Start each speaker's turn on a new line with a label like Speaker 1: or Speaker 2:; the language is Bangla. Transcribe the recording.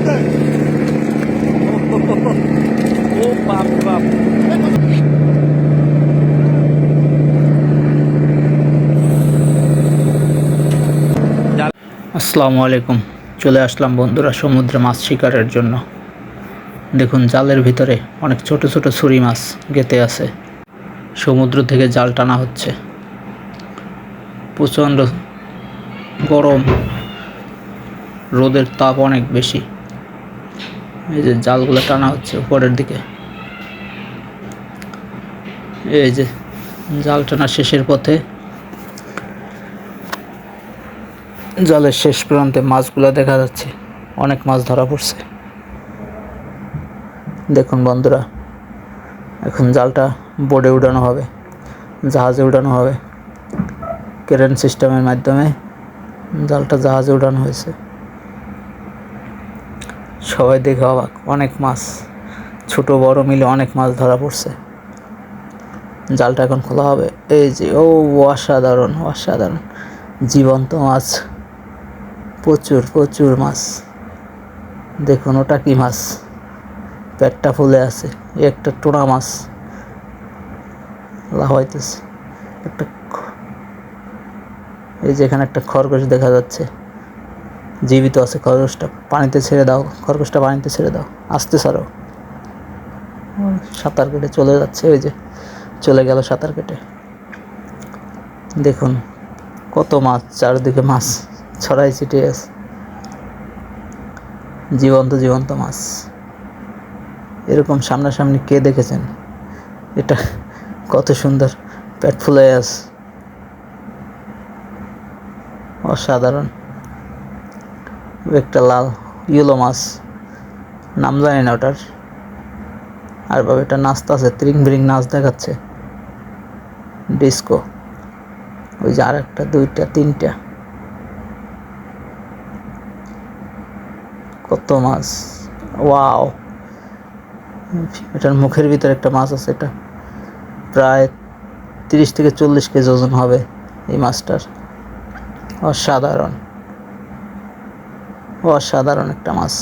Speaker 1: ও বাপ বাপ। আসসালামু আলাইকুম। চলে আসলাম বন্ধুরা সমুদ্রে মাছ শিকারের জন্য। দেখুন জালের ভিতরে অনেক ছোট ছোট ছুরি মাছ গেঁথে আছে। সমুদ্র থেকে জাল টানা হচ্ছে। প্রচণ্ড গরম, রোদের তাপ অনেক বেশি। এই যে জালগুলো টানা হচ্ছে উপরের দিকে। এই যে জাল টানা শেষের পথে, জালের শেষ প্রান্তে মাছগুলো দেখা যাচ্ছে। অনেক মাছ ধরা পড়ছে। দেখুন বন্ধুরা, এখন জালটা বোর্ডে উঠানো হবে, জাহাজে উঠানো হবে। ক্রেন সিস্টেমের মাধ্যমে জালটা জাহাজে উঠানো হয়েছে। সবাই দেখে অবাক, অনেক মাছ, ছোট বড় মিলে অনেক মাছ ধরা পড়ছে। জালটা এখন খোলা হবে। এই যে ও অসাধারণ অসাধারণ জীবন্ত মাছ, প্রচুর প্রচুর মাছ। দেখুন ওটা কি মাছ, পেটটা ফুলে আছে। একটা টোনা মাছ লাফাইতেছে। একটা এই যে এখানে একটা খরগোশ দেখা যাচ্ছে, জীবিত আছে খরগোশটা। পানিতে ছেড়ে দাও, খরগোশটা পানিতে ছেড়ে দাও, আস্তে ছাড়ো। সাঁতার কেটে চলে যাচ্ছে, ওই যে চলে গেল সাঁতার কেটে। দেখুন কত মাছ, চারদিকে মাছ ছড়াই ছিটিয়ে আছে। জীবন্ত জীবন্ত মাছ এরকম সামনাসামনি কে দেখেছেন? এটা কত সুন্দর, পেট ফুলে আছে, অসাধারণ। একটা লাল ইয়েলো মাছ, নাম জানি না ওটার। আর বাবা এটা নাচতেছে, ত্রিং বিরিং নাচ দেখাচ্ছে, ডিস্কো। ওই যে আর একটা, দুইটা, তিনটা, কত মাছ, ওয়াও। এটার মুখের ভিতরে একটা মাছ আছে, এটা প্রায় 30 থেকে 40 কেজি ওজন হবে এই মাছটার। অসাধারণ অসাধারণ একটা মাছ।